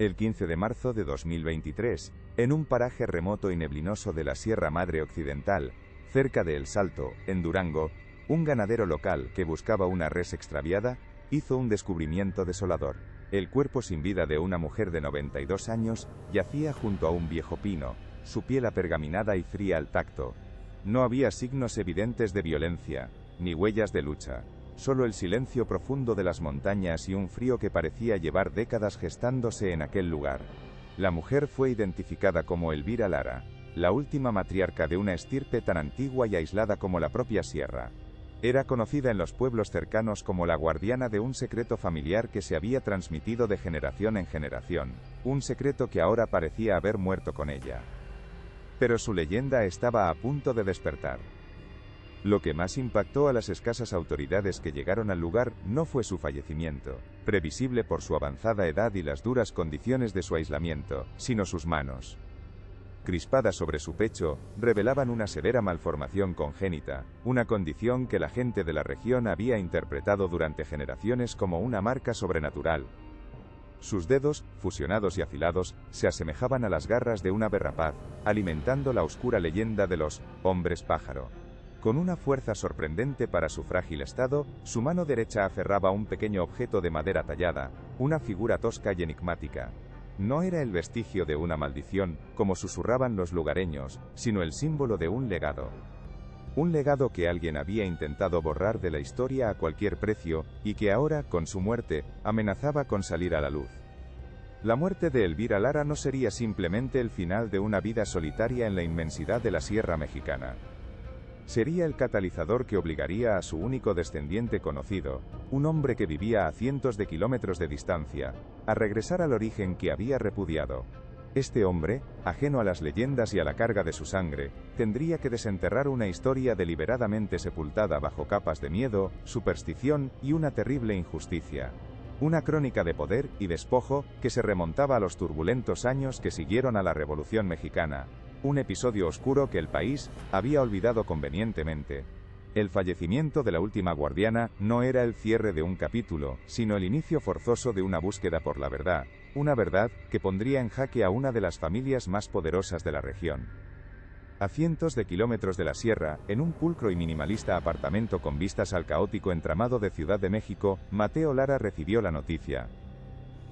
El 15 de marzo de 2023, en un paraje remoto y neblinoso de la Sierra Madre Occidental, cerca de El Salto, en Durango, un ganadero local que buscaba una res extraviada, hizo un descubrimiento desolador. El cuerpo sin vida de una mujer de 92 años yacía junto a un viejo pino, su piel apergaminada y fría al tacto. No había signos evidentes de violencia, ni huellas de lucha. Solo el silencio profundo de las montañas y un frío que parecía llevar décadas gestándose en aquel lugar. La mujer fue identificada como Elvira Lara, la última matriarca de una estirpe tan antigua y aislada como la propia sierra. Era conocida en los pueblos cercanos como la guardiana de un secreto familiar que se había transmitido de generación en generación, un secreto que ahora parecía haber muerto con ella. Pero su leyenda estaba a punto de despertar. Lo que más impactó a las escasas autoridades que llegaron al lugar no fue su fallecimiento, previsible por su avanzada edad y las duras condiciones de su aislamiento, sino sus manos. Crispadas sobre su pecho, revelaban una severa malformación congénita, una condición que la gente de la región había interpretado durante generaciones como una marca sobrenatural. Sus dedos, fusionados y afilados, se asemejaban a las garras de un ave rapaz, alimentando la oscura leyenda de los hombres pájaro. Con una fuerza sorprendente para su frágil estado, su mano derecha aferraba un pequeño objeto de madera tallada, una figura tosca y enigmática. No era el vestigio de una maldición, como susurraban los lugareños, sino el símbolo de un legado. Un legado que alguien había intentado borrar de la historia a cualquier precio, y que ahora, con su muerte, amenazaba con salir a la luz. La muerte de Elvira Lara no sería simplemente el final de una vida solitaria en la inmensidad de la Sierra Mexicana. Sería el catalizador que obligaría a su único descendiente conocido, un hombre que vivía a cientos de kilómetros de distancia, a regresar al origen que había repudiado. Este hombre, ajeno a las leyendas y a la carga de su sangre, tendría que desenterrar una historia deliberadamente sepultada bajo capas de miedo, superstición y una terrible injusticia. Una crónica de poder y despojo que se remontaba a los turbulentos años que siguieron a la Revolución Mexicana. Un episodio oscuro que el país había olvidado convenientemente. El fallecimiento de la última guardiana no era el cierre de un capítulo, sino el inicio forzoso de una búsqueda por la verdad, una verdad que pondría en jaque a una de las familias más poderosas de la región. A cientos de kilómetros de la sierra, en un pulcro y minimalista apartamento con vistas al caótico entramado de Ciudad de México, Mateo Lara recibió la noticia.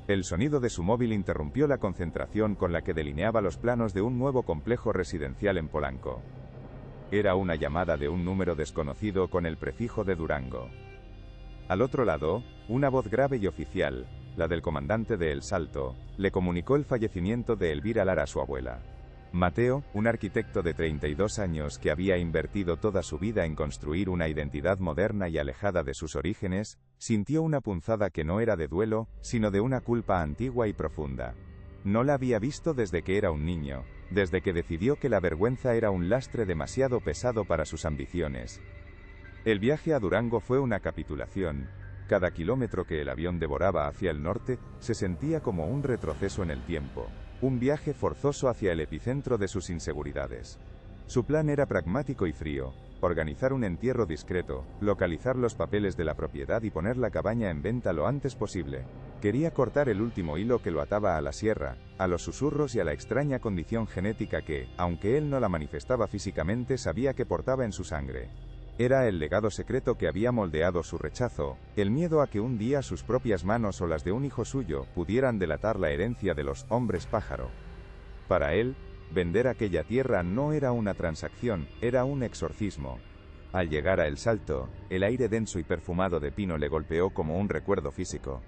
El sonido de su móvil interrumpió la concentración con la que delineaba los planos de un nuevo complejo residencial en Polanco. Era una llamada de un número desconocido con el prefijo de Durango. Al otro lado, una voz grave y oficial, la del comandante de El Salto, le comunicó el fallecimiento de Elvira Lara a su abuela. Mateo, un arquitecto de 32 años que había invertido toda su vida en construir una identidad moderna y alejada de sus orígenes, sintió una punzada que no era de duelo, sino de una culpa antigua y profunda. No la había visto desde que era un niño, desde que decidió que la vergüenza era un lastre demasiado pesado para sus ambiciones. El viaje a Durango fue una capitulación. Cada kilómetro que el avión devoraba hacia el norte, se sentía como un retroceso en el tiempo. Un viaje forzoso hacia el epicentro de sus inseguridades. Su plan era pragmático y frío: organizar un entierro discreto, localizar los papeles de la propiedad y poner la cabaña en venta lo antes posible. Quería cortar el último hilo que lo ataba a la sierra, a los susurros y a la extraña condición genética que, aunque él no la manifestaba físicamente, sabía que portaba en su sangre. Era el legado secreto que había moldeado su rechazo, el miedo a que un día sus propias manos o las de un hijo suyo pudieran delatar la herencia de los hombres pájaro. Para él, vender aquella tierra no era una transacción, era un exorcismo. Al llegar a El Salto, el aire denso y perfumado de pino le golpeó como un recuerdo físico.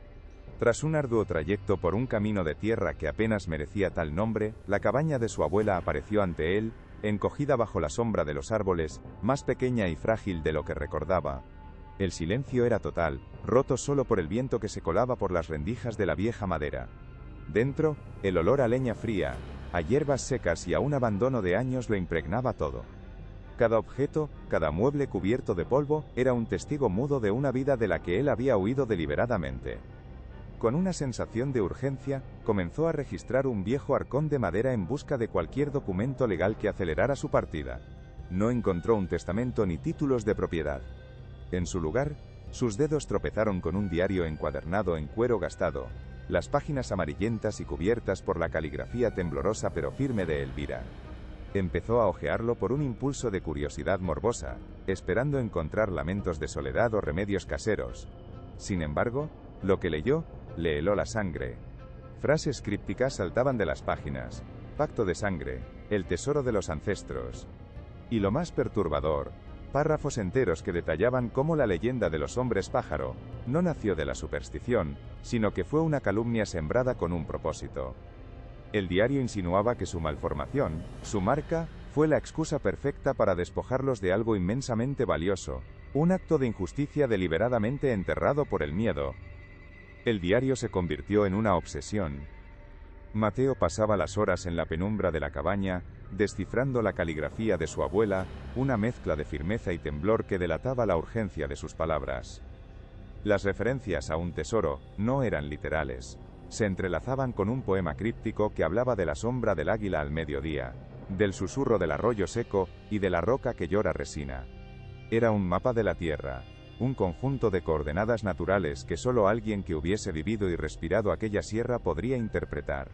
Tras un arduo trayecto por un camino de tierra que apenas merecía tal nombre, la cabaña de su abuela apareció ante él, encogida bajo la sombra de los árboles, más pequeña y frágil de lo que recordaba. El silencio era total, roto solo por el viento que se colaba por las rendijas de la vieja madera. Dentro, el olor a leña fría, a hierbas secas y a un abandono de años lo impregnaba todo. Cada objeto, cada mueble cubierto de polvo, era un testigo mudo de una vida de la que él había huido deliberadamente. Con una sensación de urgencia, comenzó a registrar un viejo arcón de madera en busca de cualquier documento legal que acelerara su partida. No encontró un testamento ni títulos de propiedad. En su lugar, sus dedos tropezaron con un diario encuadernado en cuero gastado, las páginas amarillentas y cubiertas por la caligrafía temblorosa pero firme de Elvira. Empezó a hojearlo por un impulso de curiosidad morbosa, esperando encontrar lamentos de soledad o remedios caseros. Sin embargo, lo que leyó, le heló la sangre. Frases crípticas saltaban de las páginas. Pacto de sangre, el tesoro de los ancestros. Y lo más perturbador, párrafos enteros que detallaban cómo la leyenda de los hombres pájaro no nació de la superstición, sino que fue una calumnia sembrada con un propósito. El diario insinuaba que su malformación, su marca, fue la excusa perfecta para despojarlos de algo inmensamente valioso, un acto de injusticia deliberadamente enterrado por el miedo. El diario se convirtió en una obsesión. Mateo pasaba las horas en la penumbra de la cabaña, descifrando la caligrafía de su abuela, una mezcla de firmeza y temblor que delataba la urgencia de sus palabras. Las referencias a un tesoro no eran literales. Se entrelazaban con un poema críptico que hablaba de la sombra del águila al mediodía, del susurro del arroyo seco y de la roca que llora resina. Era un mapa de la tierra, un conjunto de coordenadas naturales que solo alguien que hubiese vivido y respirado aquella sierra podría interpretar.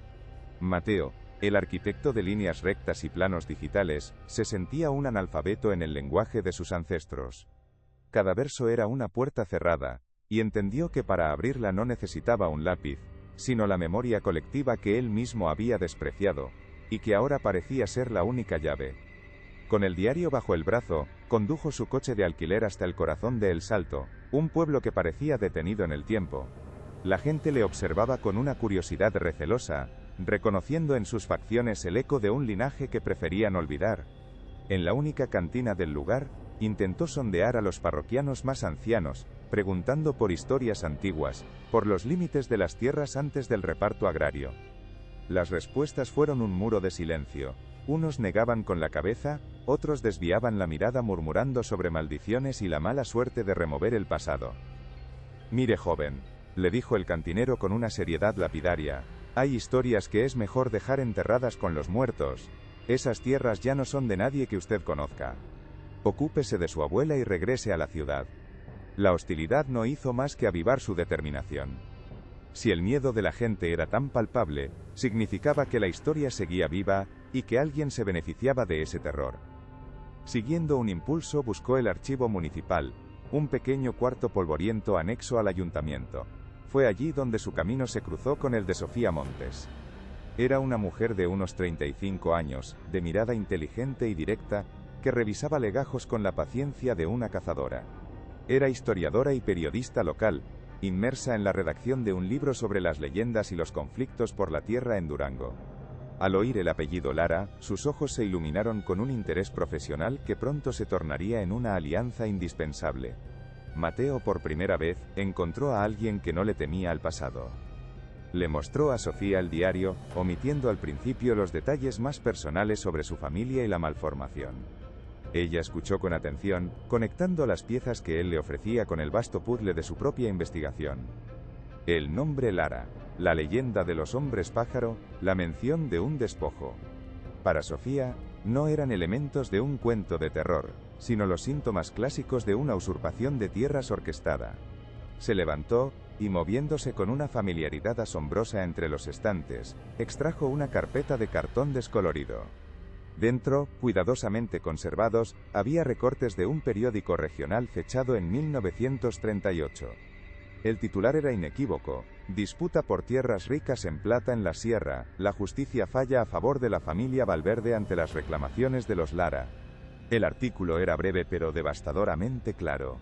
Mateo, el arquitecto de líneas rectas y planos digitales, se sentía un analfabeto en el lenguaje de sus ancestros. Cada verso era una puerta cerrada, y entendió que para abrirla no necesitaba un lápiz, sino la memoria colectiva que él mismo había despreciado, y que ahora parecía ser la única llave. Con el diario bajo el brazo, condujo su coche de alquiler hasta el corazón de El Salto, un pueblo que parecía detenido en el tiempo. La gente le observaba con una curiosidad recelosa, reconociendo en sus facciones el eco de un linaje que preferían olvidar. En la única cantina del lugar, intentó sondear a los parroquianos más ancianos, preguntando por historias antiguas, por los límites de las tierras antes del reparto agrario. Las respuestas fueron un muro de silencio. Unos negaban con la cabeza, otros desviaban la mirada murmurando sobre maldiciones y la mala suerte de remover el pasado. «Mire, joven», le dijo el cantinero con una seriedad lapidaria, «hay historias que es mejor dejar enterradas con los muertos. Esas tierras ya no son de nadie que usted conozca. Ocúpese de su abuela y regrese a la ciudad». La hostilidad no hizo más que avivar su determinación. Si el miedo de la gente era tan palpable, significaba que la historia seguía viva, y que alguien se beneficiaba de ese terror. Siguiendo un impulso buscó el archivo municipal, un pequeño cuarto polvoriento anexo al ayuntamiento. Fue allí donde su camino se cruzó con el de Sofía Montes. Era una mujer de unos 35 años, de mirada inteligente y directa, que revisaba legajos con la paciencia de una cazadora. Era historiadora y periodista local, inmersa en la redacción de un libro sobre las leyendas y los conflictos por la tierra en Durango. Al oír el apellido Lara, sus ojos se iluminaron con un interés profesional que pronto se tornaría en una alianza indispensable. Mateo por primera vez encontró a alguien que no le temía al pasado. Le mostró a Sofía el diario, omitiendo al principio los detalles más personales sobre su familia y la malformación. Ella escuchó con atención, conectando las piezas que él le ofrecía con el vasto puzzle de su propia investigación. El nombre Lara, la leyenda de los hombres pájaro, la mención de un despojo. Para Sofía, no eran elementos de un cuento de terror, sino los síntomas clásicos de una usurpación de tierras orquestada. Se levantó, y moviéndose con una familiaridad asombrosa entre los estantes, extrajo una carpeta de cartón descolorido. Dentro, cuidadosamente conservados, había recortes de un periódico regional fechado en 1938. El titular era inequívoco: disputa por tierras ricas en plata en la sierra, la justicia falla a favor de la familia Valverde ante las reclamaciones de los Lara. El artículo era breve pero devastadoramente claro.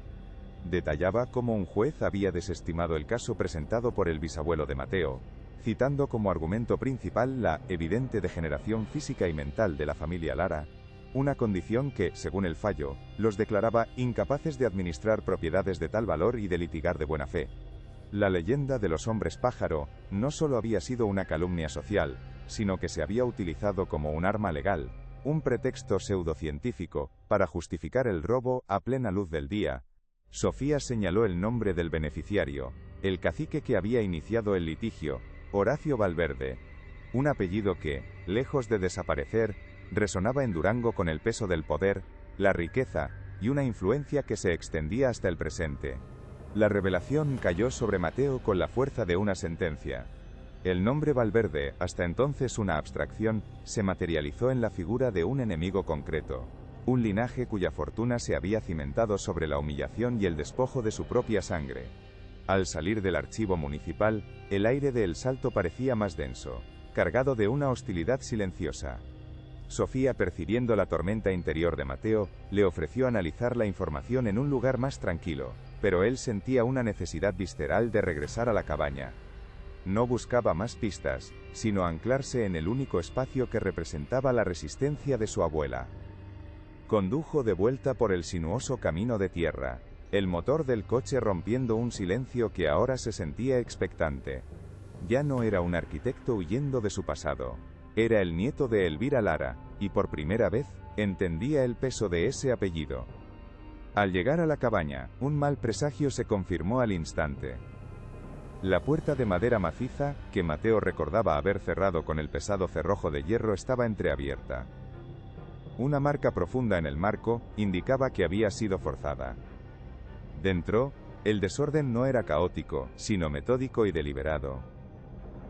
Detallaba cómo un juez había desestimado el caso presentado por el bisabuelo de Mateo, citando como argumento principal la evidente degeneración física y mental de la familia Lara, una condición que, según el fallo, los declaraba incapaces de administrar propiedades de tal valor y de litigar de buena fe. La leyenda de los hombres pájaro no solo había sido una calumnia social, sino que se había utilizado como un arma legal, un pretexto pseudocientífico, para justificar el robo a plena luz del día. Sofía señaló el nombre del beneficiario, el cacique que había iniciado el litigio, Horacio Valverde, un apellido que, lejos de desaparecer, resonaba en Durango con el peso del poder, la riqueza, y una influencia que se extendía hasta el presente. La revelación cayó sobre Mateo con la fuerza de una sentencia. El nombre Valverde, hasta entonces una abstracción, se materializó en la figura de un enemigo concreto. Un linaje cuya fortuna se había cimentado sobre la humillación y el despojo de su propia sangre. Al salir del archivo municipal, el aire de El Salto parecía más denso, cargado de una hostilidad silenciosa. Sofía, percibiendo la tormenta interior de Mateo, le ofreció analizar la información en un lugar más tranquilo, pero él sentía una necesidad visceral de regresar a la cabaña. No buscaba más pistas, sino anclarse en el único espacio que representaba la resistencia de su abuela. Condujo de vuelta por el sinuoso camino de tierra, el motor del coche rompiendo un silencio que ahora se sentía expectante. Ya no era un arquitecto huyendo de su pasado. Era el nieto de Elvira Lara, y por primera vez, entendía el peso de ese apellido. Al llegar a la cabaña, un mal presagio se confirmó al instante. La puerta de madera maciza, que Mateo recordaba haber cerrado con el pesado cerrojo de hierro, estaba entreabierta. Una marca profunda en el marco indicaba que había sido forzada. Dentro, el desorden no era caótico, sino metódico y deliberado.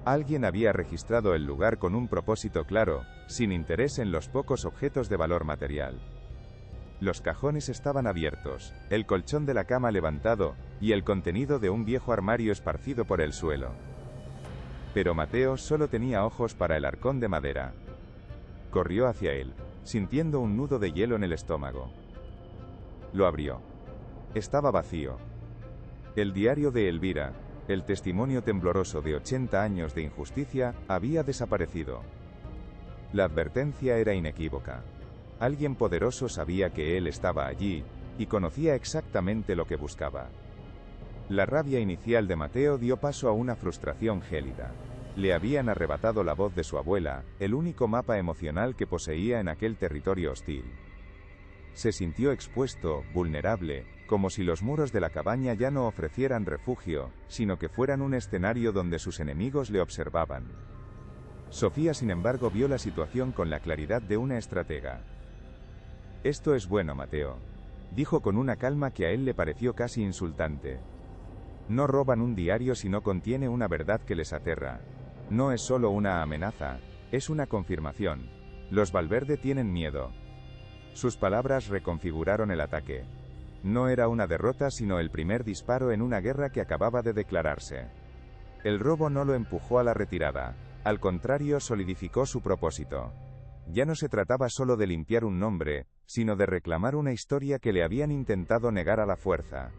Alguien había registrado el lugar con un propósito claro, sin interés en los pocos objetos de valor material. Los cajones estaban abiertos, el colchón de la cama levantado, y el contenido de un viejo armario esparcido por el suelo. Pero Mateo solo tenía ojos para el arcón de madera. Corrió hacia él, sintiendo un nudo de hielo en el estómago. Lo abrió. Estaba vacío. El diario de Elvira, el testimonio tembloroso de 80 años de injusticia, había desaparecido. La advertencia era inequívoca. Alguien poderoso sabía que él estaba allí, y conocía exactamente lo que buscaba. La rabia inicial de Mateo dio paso a una frustración gélida. Le habían arrebatado la voz de su abuela, el único mapa emocional que poseía en aquel territorio hostil. Se sintió expuesto, vulnerable, como si los muros de la cabaña ya no ofrecieran refugio, sino que fueran un escenario donde sus enemigos le observaban. Sofía, sin embargo, vio la situación con la claridad de una estratega. «Esto es bueno, Mateo», dijo con una calma que a él le pareció casi insultante. «No roban un diario si no contiene una verdad que les aterra. No es solo una amenaza, es una confirmación. Los Valverde tienen miedo». Sus palabras reconfiguraron el ataque. No era una derrota, sino el primer disparo en una guerra que acababa de declararse. El robo no lo empujó a la retirada, al contrario, solidificó su propósito. Ya no se trataba solo de limpiar un nombre, sino de reclamar una historia que le habían intentado negar a la fuerza.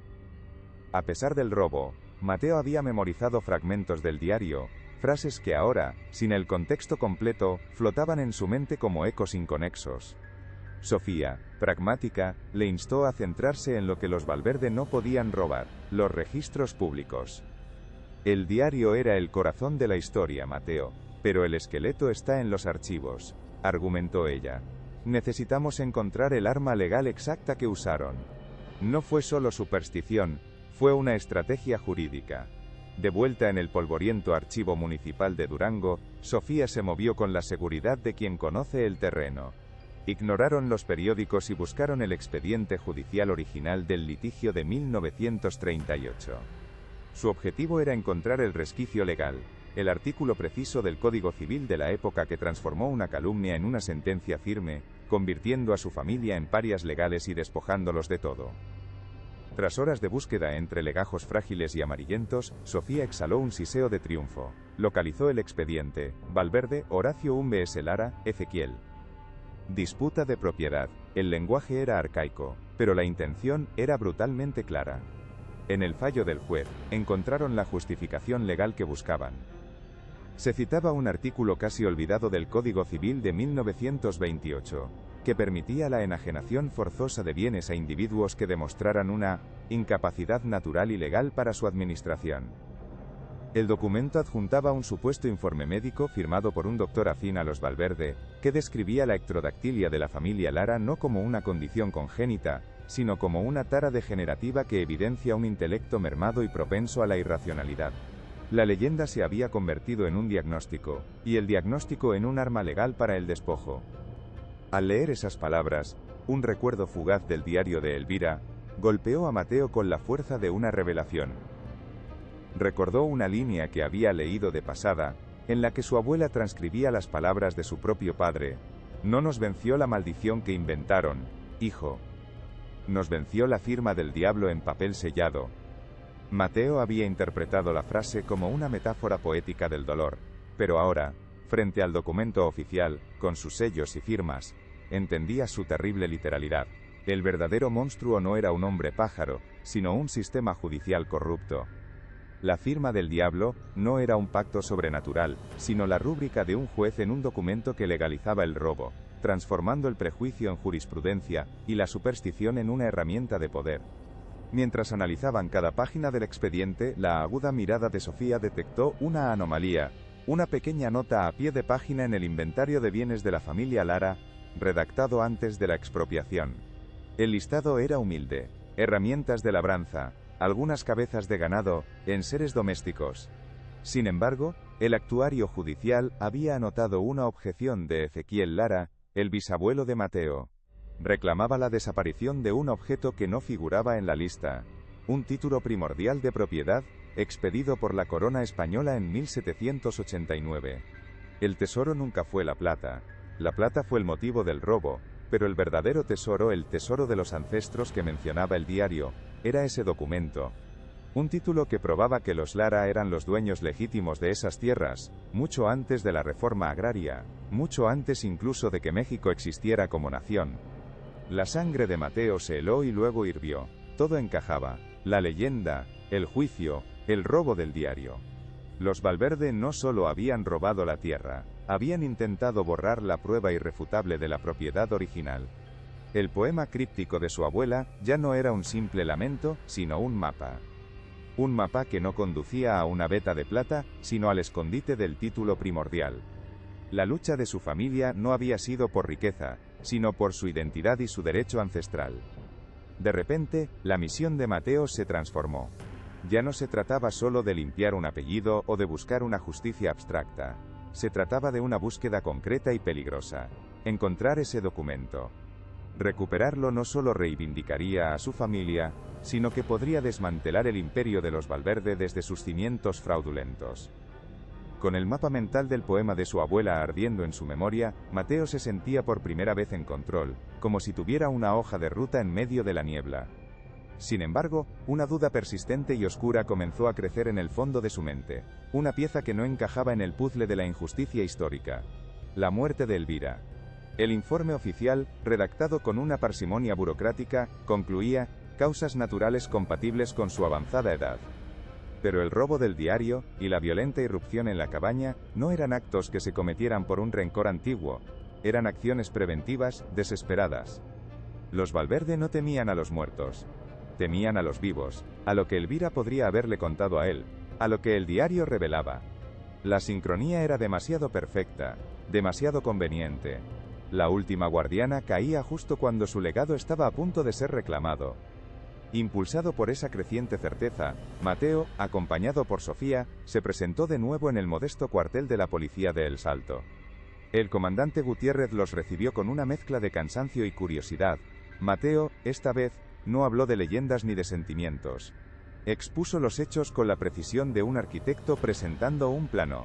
A pesar del robo, Mateo había memorizado fragmentos del diario, frases que ahora, sin el contexto completo, flotaban en su mente como ecos inconexos. Sofía, pragmática, le instó a centrarse en lo que los Valverde no podían robar: los registros públicos. El diario era el corazón de la historia, Mateo, pero el esqueleto está en los archivos, argumentó ella. Necesitamos encontrar el arma legal exacta que usaron. No fue solo superstición, fue una estrategia jurídica. De vuelta en el polvoriento archivo municipal de Durango, Sofía se movió con la seguridad de quien conoce el terreno. Ignoraron los periódicos y buscaron el expediente judicial original del litigio de 1938. Su objetivo era encontrar el resquicio legal, el artículo preciso del Código Civil de la época que transformó una calumnia en una sentencia firme, convirtiendo a su familia en parias legales y despojándolos de todo. Tras horas de búsqueda entre legajos frágiles y amarillentos, Sofía exhaló un siseo de triunfo. Localizó el expediente: Valverde, Horacio Umbes Lara, Ezequiel. Disputa de propiedad. El lenguaje era arcaico, pero la intención era brutalmente clara. En el fallo del juez, encontraron la justificación legal que buscaban. Se citaba un artículo casi olvidado del Código Civil de 1928, que permitía la enajenación forzosa de bienes a individuos que demostraran una incapacidad natural y legal para su administración. El documento adjuntaba un supuesto informe médico firmado por un doctor afín a los Valverde, que describía la ectrodactilia de la familia Lara no como una condición congénita, sino como una tara degenerativa que evidencia un intelecto mermado y propenso a la irracionalidad. La leyenda se había convertido en un diagnóstico, y el diagnóstico en un arma legal para el despojo. Al leer esas palabras, un recuerdo fugaz del diario de Elvira golpeó a Mateo con la fuerza de una revelación. Recordó una línea que había leído de pasada, en la que su abuela transcribía las palabras de su propio padre. No nos venció la maldición que inventaron, hijo. Nos venció la firma del diablo en papel sellado. Mateo había interpretado la frase como una metáfora poética del dolor, pero ahora, frente al documento oficial, con sus sellos y firmas, entendía su terrible literalidad. El verdadero monstruo no era un hombre pájaro, sino un sistema judicial corrupto. La firma del diablo no era un pacto sobrenatural, sino la rúbrica de un juez en un documento que legalizaba el robo, transformando el prejuicio en jurisprudencia y la superstición en una herramienta de poder. Mientras analizaban cada página del expediente, la aguda mirada de Sofía detectó una anomalía, una pequeña nota a pie de página en el inventario de bienes de la familia Lara, redactado antes de la expropiación. El listado era humilde: herramientas de labranza, algunas cabezas de ganado, enseres domésticos. Sin embargo, el actuario judicial había anotado una objeción de Ezequiel Lara, el bisabuelo de Mateo. Reclamaba la desaparición de un objeto que no figuraba en la lista, un título primordial de propiedad, expedido por la corona española en 1789. El tesoro nunca fue la plata fue el motivo del robo, pero el verdadero tesoro, el tesoro de los ancestros que mencionaba el diario, era ese documento. Un título que probaba que los Lara eran los dueños legítimos de esas tierras, mucho antes de la reforma agraria, mucho antes incluso de que México existiera como nación. La sangre de Mateo se heló y luego hirvió. Todo encajaba: la leyenda, el juicio, el robo del diario. Los Valverde no solo habían robado la tierra, habían intentado borrar la prueba irrefutable de la propiedad original. El poema críptico de su abuela ya no era un simple lamento, sino un mapa. Un mapa que no conducía a una veta de plata, sino al escondite del título primordial. La lucha de su familia no había sido por riqueza, sino por su identidad y su derecho ancestral. De repente, la misión de Mateo se transformó. Ya no se trataba solo de limpiar un apellido o de buscar una justicia abstracta. Se trataba de una búsqueda concreta y peligrosa: encontrar ese documento. Recuperarlo no solo reivindicaría a su familia, sino que podría desmantelar el imperio de los Valverde desde sus cimientos fraudulentos. Con el mapa mental del poema de su abuela ardiendo en su memoria, Mateo se sentía por primera vez en control, como si tuviera una hoja de ruta en medio de la niebla. Sin embargo, una duda persistente y oscura comenzó a crecer en el fondo de su mente, una pieza que no encajaba en el puzzle de la injusticia histórica: la muerte de Elvira. El informe oficial, redactado con una parsimonia burocrática, concluía: causas naturales compatibles con su avanzada edad. Pero el robo del diario, y la violenta irrupción en la cabaña, no eran actos que se cometieran por un rencor antiguo, eran acciones preventivas, desesperadas. Los Valverde no temían a los muertos. Temían a los vivos, a lo que Elvira podría haberle contado a él, a lo que el diario revelaba. La sincronía era demasiado perfecta, demasiado conveniente. La última guardiana caía justo cuando su legado estaba a punto de ser reclamado. Impulsado por esa creciente certeza, Mateo, acompañado por Sofía, se presentó de nuevo en el modesto cuartel de la policía de El Salto. El comandante Gutiérrez los recibió con una mezcla de cansancio y curiosidad. Mateo, esta vez, no habló de leyendas ni de sentimientos. Expuso los hechos con la precisión de un arquitecto presentando un plano.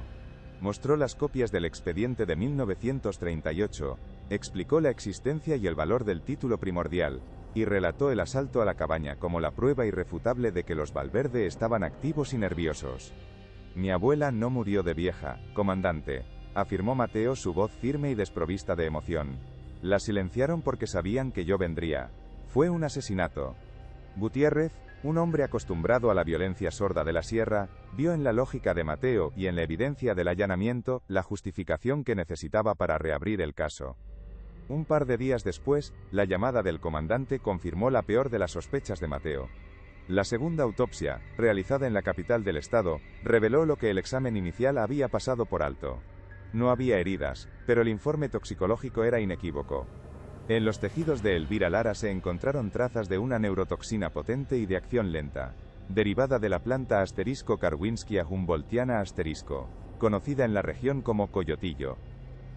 Mostró las copias del expediente de 1938, explicó la existencia y el valor del título primordial, y relató el asalto a la cabaña como la prueba irrefutable de que los Valverde estaban activos y nerviosos. Mi abuela no murió de vieja, comandante, afirmó Mateo, su voz firme y desprovista de emoción. La silenciaron porque sabían que yo vendría. Fue un asesinato. Gutiérrez, un hombre acostumbrado a la violencia sorda de la sierra, vio en la lógica de Mateo y en la evidencia del allanamiento la justificación que necesitaba para reabrir el caso. Un par de días después, la llamada del comandante confirmó la peor de las sospechas de Mateo. La segunda autopsia, realizada en la capital del estado, reveló lo que el examen inicial había pasado por alto. No había heridas, pero el informe toxicológico era inequívoco. En los tejidos de Elvira Lara se encontraron trazas de una neurotoxina potente y de acción lenta, derivada de la planta Karwinskii humboldtiana *, conocida en la región como coyotillo.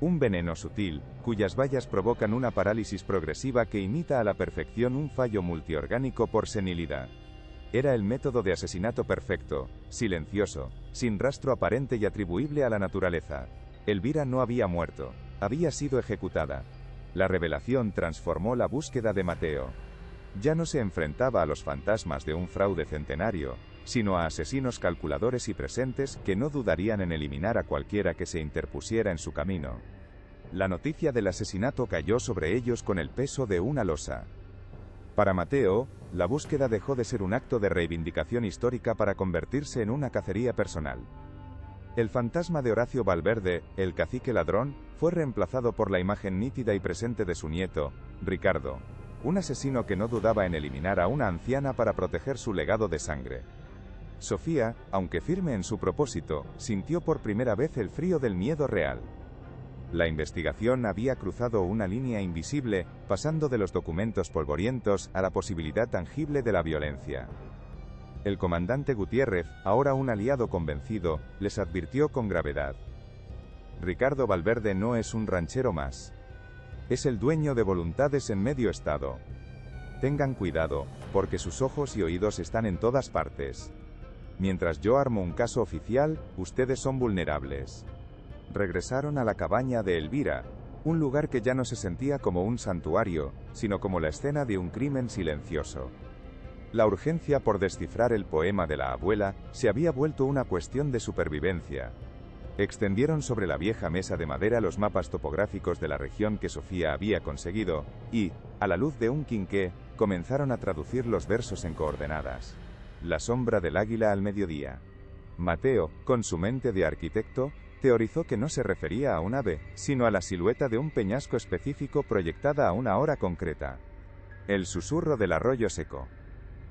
Un veneno sutil, cuyas bayas provocan una parálisis progresiva que imita a la perfección un fallo multiorgánico por senilidad. Era el método de asesinato perfecto, silencioso, sin rastro aparente y atribuible a la naturaleza. Elvira no había muerto, había sido ejecutada. La revelación transformó la búsqueda de Mateo. Ya no se enfrentaba a los fantasmas de un fraude centenario, sino a asesinos calculadores y presentes que no dudarían en eliminar a cualquiera que se interpusiera en su camino. La noticia del asesinato cayó sobre ellos con el peso de una losa. Para Mateo, la búsqueda dejó de ser un acto de reivindicación histórica para convertirse en una cacería personal. El fantasma de Horacio Valverde, el cacique ladrón, fue reemplazado por la imagen nítida y presente de su nieto, Ricardo, un asesino que no dudaba en eliminar a una anciana para proteger su legado de sangre. Sofía, aunque firme en su propósito, sintió por primera vez el frío del miedo real. La investigación había cruzado una línea invisible, pasando de los documentos polvorientos a la posibilidad tangible de la violencia. El comandante Gutiérrez, ahora un aliado convencido, les advirtió con gravedad. Ricardo Valverde no es un ranchero más. Es el dueño de voluntades en medio estado. Tengan cuidado, porque sus ojos y oídos están en todas partes. Mientras yo armo un caso oficial, ustedes son vulnerables. Regresaron a la cabaña de Elvira, un lugar que ya no se sentía como un santuario, sino como la escena de un crimen silencioso. La urgencia por descifrar el poema de la abuela se había vuelto una cuestión de supervivencia. Extendieron sobre la vieja mesa de madera los mapas topográficos de la región que Sofía había conseguido, y, a la luz de un quinqué, comenzaron a traducir los versos en coordenadas. La sombra del águila al mediodía. Mateo, con su mente de arquitecto, teorizó que no se refería a un ave, sino a la silueta de un peñasco específico proyectada a una hora concreta. El susurro del arroyo seco.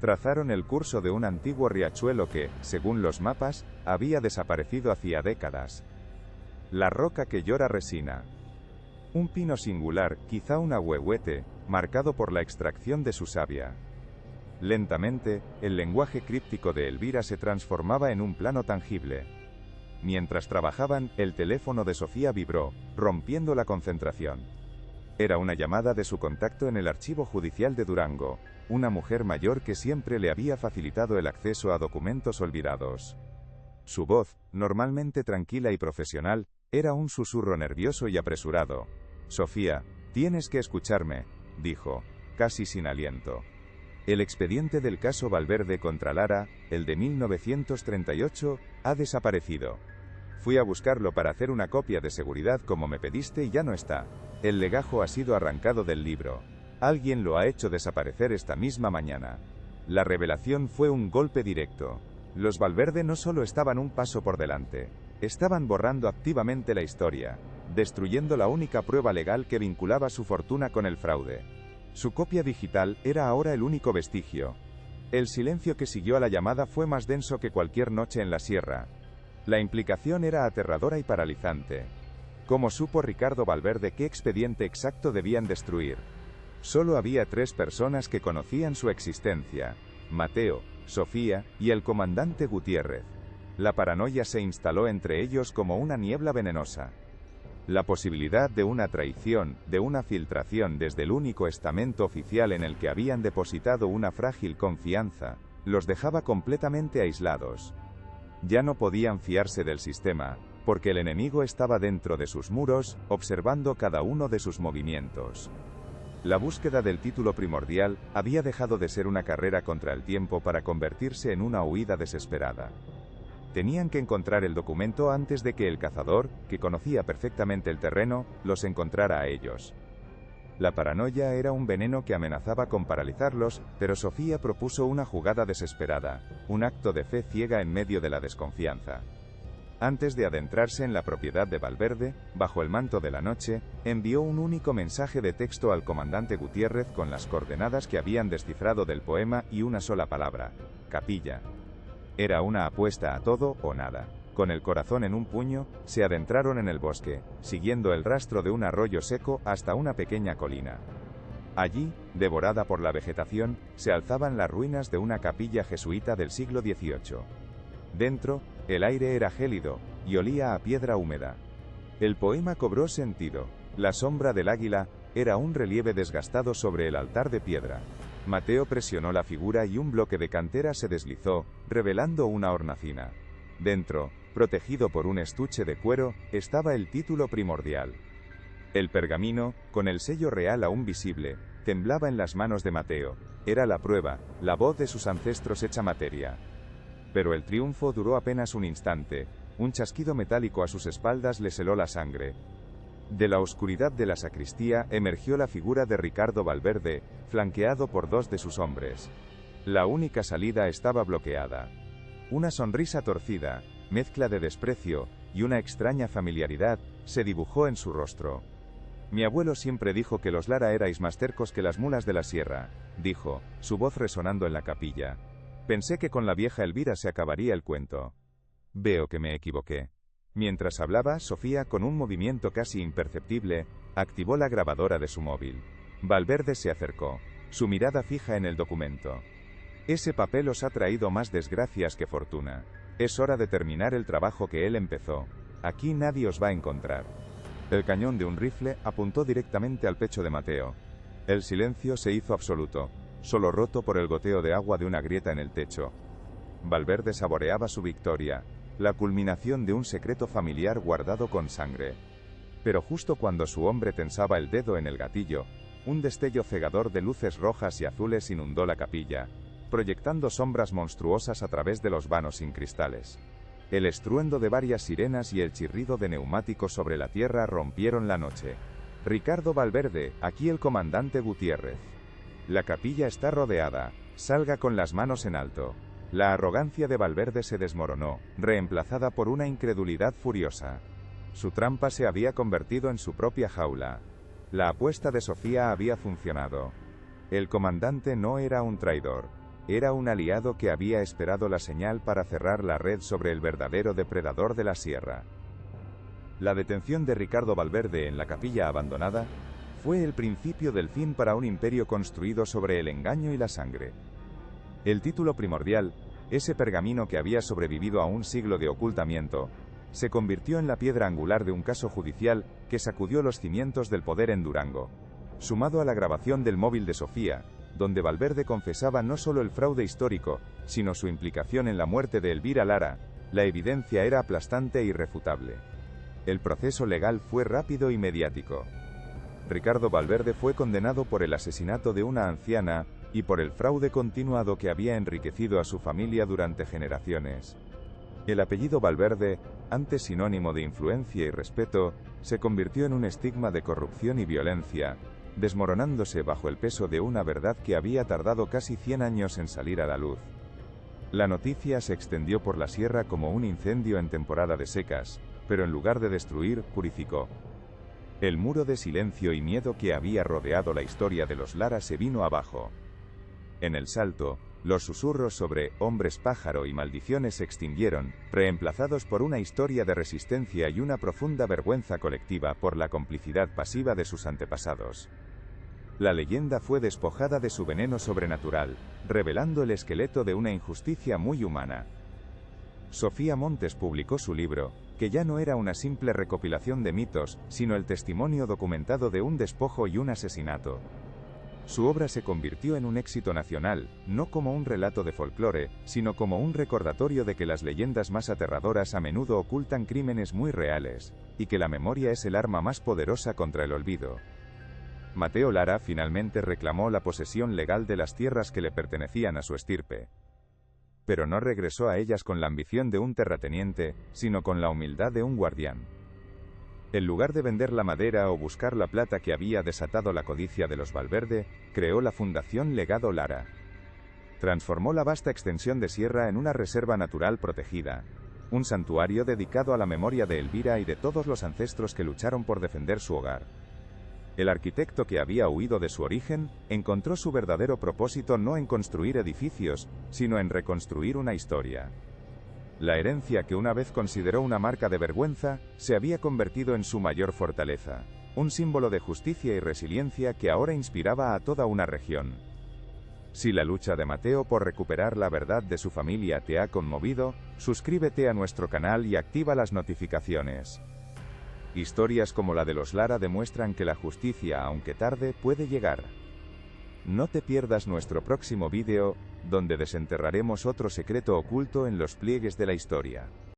Trazaron el curso de un antiguo riachuelo que, según los mapas, había desaparecido hacía décadas. La roca que llora resina. Un pino singular, quizá un ahuehuete, marcado por la extracción de su savia. Lentamente, el lenguaje críptico de Elvira se transformaba en un plano tangible. Mientras trabajaban, el teléfono de Sofía vibró, rompiendo la concentración. Era una llamada de su contacto en el archivo judicial de Durango, una mujer mayor que siempre le había facilitado el acceso a documentos olvidados. Su voz, normalmente tranquila y profesional, era un susurro nervioso y apresurado. «Sofía, tienes que escucharme», dijo, casi sin aliento. El expediente del caso Valverde contra Lara, el de 1938, ha desaparecido. Fui a buscarlo para hacer una copia de seguridad como me pediste y ya no está. El legajo ha sido arrancado del libro. Alguien lo ha hecho desaparecer esta misma mañana. La revelación fue un golpe directo. Los Valverde no solo estaban un paso por delante, estaban borrando activamente la historia, destruyendo la única prueba legal que vinculaba su fortuna con el fraude. Su copia digital era ahora el único vestigio. El silencio que siguió a la llamada fue más denso que cualquier noche en la sierra. La implicación era aterradora y paralizante. ¿Cómo supo Ricardo Valverde qué expediente exacto debían destruir? Solo había 3 personas que conocían su existencia: Mateo, Sofía y el comandante Gutiérrez. La paranoia se instaló entre ellos como una niebla venenosa. La posibilidad de una traición, de una filtración desde el único estamento oficial en el que habían depositado una frágil confianza, los dejaba completamente aislados. Ya no podían fiarse del sistema, porque el enemigo estaba dentro de sus muros, observando cada uno de sus movimientos. La búsqueda del título primordial había dejado de ser una carrera contra el tiempo para convertirse en una huida desesperada. Tenían que encontrar el documento antes de que el cazador, que conocía perfectamente el terreno, los encontrara a ellos. La paranoia era un veneno que amenazaba con paralizarlos, pero Sofía propuso una jugada desesperada, un acto de fe ciega en medio de la desconfianza. Antes de adentrarse en la propiedad de Valverde, bajo el manto de la noche, envió un único mensaje de texto al comandante Gutiérrez con las coordenadas que habían descifrado del poema y una sola palabra: capilla. Era una apuesta a todo o nada. Con el corazón en un puño, se adentraron en el bosque, siguiendo el rastro de un arroyo seco hasta una pequeña colina. Allí, devorada por la vegetación, se alzaban las ruinas de una capilla jesuita del siglo XVIII. Dentro, el aire era gélido, y olía a piedra húmeda. El poema cobró sentido. La sombra del águila era un relieve desgastado sobre el altar de piedra. Mateo presionó la figura y un bloque de cantera se deslizó, revelando una hornacina. Dentro, protegido por un estuche de cuero, estaba el título primordial. El pergamino, con el sello real aún visible, temblaba en las manos de Mateo. Era la prueba, la voz de sus ancestros hecha materia. Pero el triunfo duró apenas un instante. Un chasquido metálico a sus espaldas les heló la sangre. De la oscuridad de la sacristía emergió la figura de Ricardo Valverde, flanqueado por 2 de sus hombres. La única salida estaba bloqueada. Una sonrisa torcida, mezcla de desprecio y una extraña familiaridad, se dibujó en su rostro. Mi abuelo siempre dijo que los Lara erais más tercos que las mulas de la sierra, dijo, su voz resonando en la capilla. Pensé que con la vieja Elvira se acabaría el cuento. Veo que me equivoqué. Mientras hablaba, Sofía, con un movimiento casi imperceptible, activó la grabadora de su móvil. Valverde se acercó, su mirada fija en el documento. Ese papel os ha traído más desgracias que fortuna. Es hora de terminar el trabajo que él empezó. Aquí nadie os va a encontrar. El cañón de un rifle apuntó directamente al pecho de Mateo. El silencio se hizo absoluto, solo roto por el goteo de agua de una grieta en el techo. Valverde saboreaba su victoria, la culminación de un secreto familiar guardado con sangre. Pero justo cuando su hombre tensaba el dedo en el gatillo, un destello cegador de luces rojas y azules inundó la capilla, proyectando sombras monstruosas a través de los vanos sin cristales. El estruendo de varias sirenas y el chirrido de neumáticos sobre la tierra rompieron la noche. Ricardo Valverde, aquí el comandante Gutiérrez. La capilla está rodeada, salga con las manos en alto. La arrogancia de Valverde se desmoronó, reemplazada por una incredulidad furiosa. Su trampa se había convertido en su propia jaula. La apuesta de Sofía había funcionado. El comandante no era un traidor. Era un aliado que había esperado la señal para cerrar la red sobre el verdadero depredador de la sierra. La detención de Ricardo Valverde en la capilla abandonada fue el principio del fin para un imperio construido sobre el engaño y la sangre. El título primordial, ese pergamino que había sobrevivido a un siglo de ocultamiento, se convirtió en la piedra angular de un caso judicial que sacudió los cimientos del poder en Durango. Sumado a la grabación del móvil de Sofía, donde Valverde confesaba no solo el fraude histórico, sino su implicación en la muerte de Elvira Lara, la evidencia era aplastante e irrefutable. El proceso legal fue rápido y mediático. Ricardo Valverde fue condenado por el asesinato de una anciana y por el fraude continuado que había enriquecido a su familia durante generaciones. El apellido Valverde, antes sinónimo de influencia y respeto, se convirtió en un estigma de corrupción y violencia, desmoronándose bajo el peso de una verdad que había tardado casi 100 años en salir a la luz. La noticia se extendió por la sierra como un incendio en temporada de secas, pero en lugar de destruir, purificó. El muro de silencio y miedo que había rodeado la historia de los Lara se vino abajo. En el Salto, los susurros sobre hombres pájaro y maldiciones se extinguieron, reemplazados por una historia de resistencia y una profunda vergüenza colectiva por la complicidad pasiva de sus antepasados. La leyenda fue despojada de su veneno sobrenatural, revelando el esqueleto de una injusticia muy humana. Sofía Montes publicó su libro, que ya no era una simple recopilación de mitos, sino el testimonio documentado de un despojo y un asesinato. Su obra se convirtió en un éxito nacional, no como un relato de folclore, sino como un recordatorio de que las leyendas más aterradoras a menudo ocultan crímenes muy reales, y que la memoria es el arma más poderosa contra el olvido. Mateo Lara finalmente reclamó la posesión legal de las tierras que le pertenecían a su estirpe. Pero no regresó a ellas con la ambición de un terrateniente, sino con la humildad de un guardián. En lugar de vender la madera o buscar la plata que había desatado la codicia de los Valverde, creó la Fundación Legado Lara. Transformó la vasta extensión de sierra en una reserva natural protegida, un santuario dedicado a la memoria de Elvira y de todos los ancestros que lucharon por defender su hogar. El arquitecto que había huido de su origen, encontró su verdadero propósito no en construir edificios, sino en reconstruir una historia. La herencia que una vez consideró una marca de vergüenza, se había convertido en su mayor fortaleza, un símbolo de justicia y resiliencia que ahora inspiraba a toda una región. Si la lucha de Mateo por recuperar la verdad de su familia te ha conmovido, suscríbete a nuestro canal y activa las notificaciones. Historias como la de los Lara demuestran que la justicia, aunque tarde, puede llegar. No te pierdas nuestro próximo vídeo, donde desenterraremos otro secreto oculto en los pliegues de la historia.